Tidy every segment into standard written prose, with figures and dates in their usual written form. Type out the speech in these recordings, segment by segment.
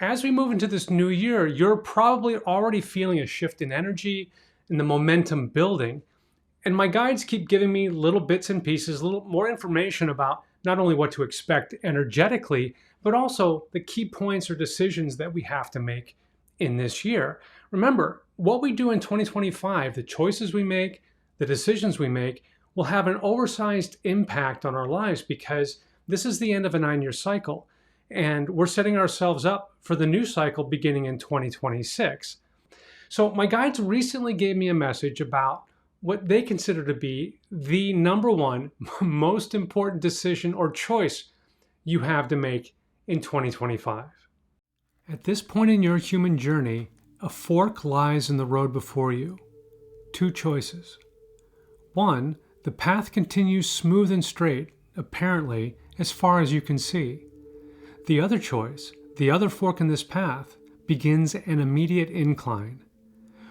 as we move into this new year, you're probably already feeling a shift in energy and the momentum building. And my guides keep giving me little bits and pieces, a little more information about not only what to expect energetically, but also the key points or decisions that we have to make in this year. Remember, what we do in 2025, the choices we make, the decisions we make, will have an oversized impact on our lives because this is the end of a 9-year cycle. And we're setting ourselves up for the new cycle beginning in 2026. So my guides recently gave me a message about what they consider to be the number one most important decision or choice you have to make in 2025. At this point in your human journey, a fork lies in the road before you. 2 choices. 1, the path continues smooth and straight, apparently, as far as you can see. The other choice, the other fork in this path, begins an immediate incline.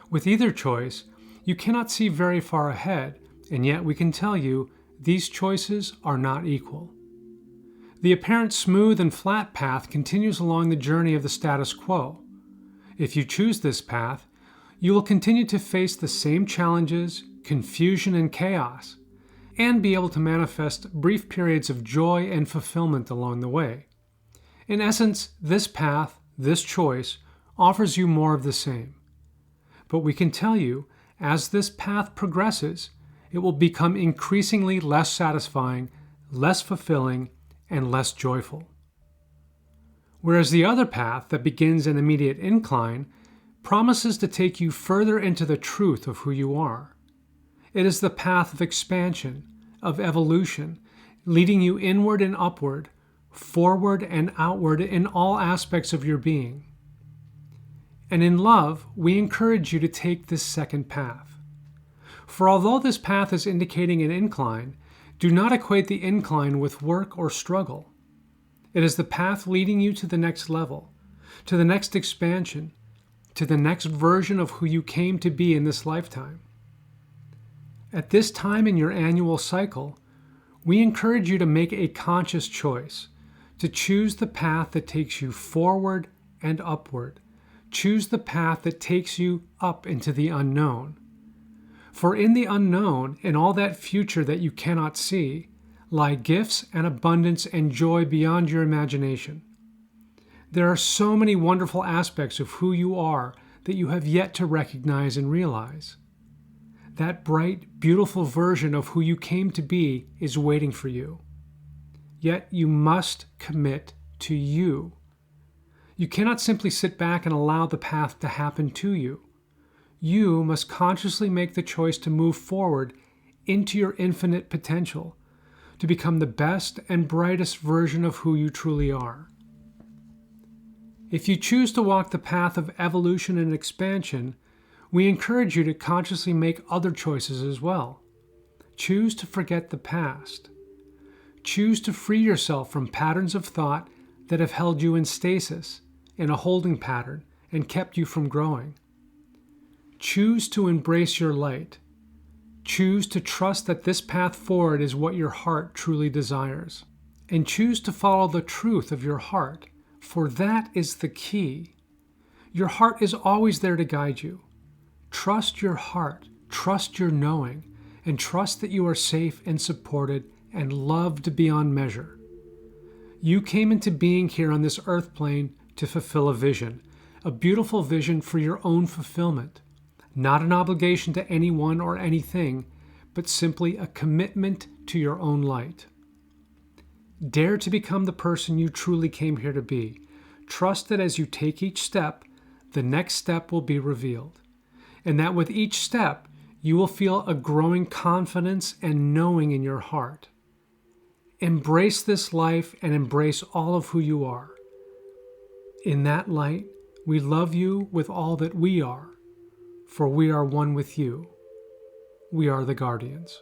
With either choice, you cannot see very far ahead, and yet we can tell you these choices are not equal. The apparent smooth and flat path continues along the journey of the status quo. If you choose this path, you will continue to face the same challenges, confusion, and chaos, and be able to manifest brief periods of joy and fulfillment along the way. In essence, this path, this choice, offers you more of the same. But we can tell you, as this path progresses, it will become increasingly less satisfying, less fulfilling, and less joyful. Whereas the other path that begins an immediate incline promises to take you further into the truth of who you are. It is the path of expansion, of evolution, leading you inward and upward, forward and outward in all aspects of your being. And in love, we encourage you to take this second path. For although this path is indicating an incline, do not equate the incline with work or struggle. It is the path leading you to the next level, to the next expansion, to the next version of who you came to be in this lifetime. At this time in your annual cycle, we encourage you to make a conscious choice, to choose the path that takes you forward and upward. Choose the path that takes you up into the unknown. For in the unknown, in all that future that you cannot see, lie gifts and abundance and joy beyond your imagination. There are so many wonderful aspects of who you are that you have yet to recognize and realize. That bright, beautiful version of who you came to be is waiting for you. Yet you must commit to you. You cannot simply sit back and allow the path to happen to you. You must consciously make the choice to move forward into your infinite potential, to become the best and brightest version of who you truly are. If you choose to walk the path of evolution and expansion, we encourage you to consciously make other choices as well. Choose to forget the past. Choose to free yourself from patterns of thought that have held you in stasis, in a holding pattern, and kept you from growing. Choose to embrace your light. Choose to trust that this path forward is what your heart truly desires. And choose to follow the truth of your heart, for that is the key. Your heart is always there to guide you. Trust your heart, trust your knowing, and trust that you are safe and supported and loved beyond measure. You came into being here on this earth plane to fulfill a vision, a beautiful vision for your own fulfillment, not an obligation to anyone or anything, but simply a commitment to your own light. Dare to become the person you truly came here to be. Trust that as you take each step, the next step will be revealed, and that with each step, you will feel a growing confidence and knowing in your heart. Embrace this life and embrace all of who you are. In that light, we love you with all that we are, for we are one with you. We are the guardians.